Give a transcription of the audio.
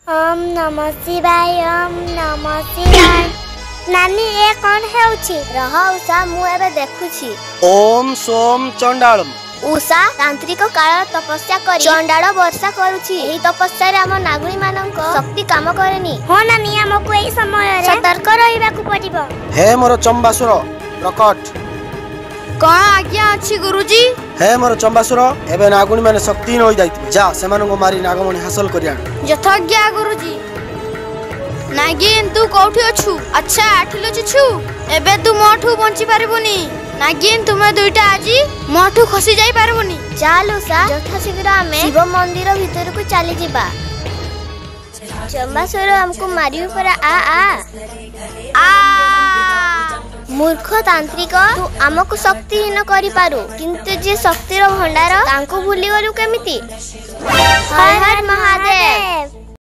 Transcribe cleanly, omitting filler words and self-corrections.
ओम नमः शिवाय ओम नमः शिवाय। नानी ए कौन है उछि? रह उषा मु एबे देखुछि। ओम सोम चंडालम। उषा तांत्रिक काल तपस्या करी चंडाल वर्षा करूछि। एही तपस्या रे हम नागुणी मानक शक्ति काम करेनी। हो नानी हमको एही समय रे सतर्क रहिबाकू पड़िबो। हे मोर चंबासुर प्रकट। कोन आज्ञा अछि गुरुजी? हे मोर चंबासुर एबे नागुणी माने शक्तिहीन होई जाइतिबे। जा सेमानंको मारी नागमणि हासिल करिया। यथाज्ञा गुरुजी। नागिन तू कोठी अछु? अच्छा आठिलो छु एबे तू मोठू बंची पारबुनी। नागिन तुमे दुईटा आजी मोठू खसी जाई पारबुनी। चल उषा यथा शीघ्र हमें शिव मंदिर भीतर को चली जिबा। चंबासुर हमको मारियो पर आ मूर्ख तांत्रिक तू आमको शक्तिहीन करि पारु किंतु जे शक्तिर भंडार तांको भूली गलु केमिति। हर हर महादेव।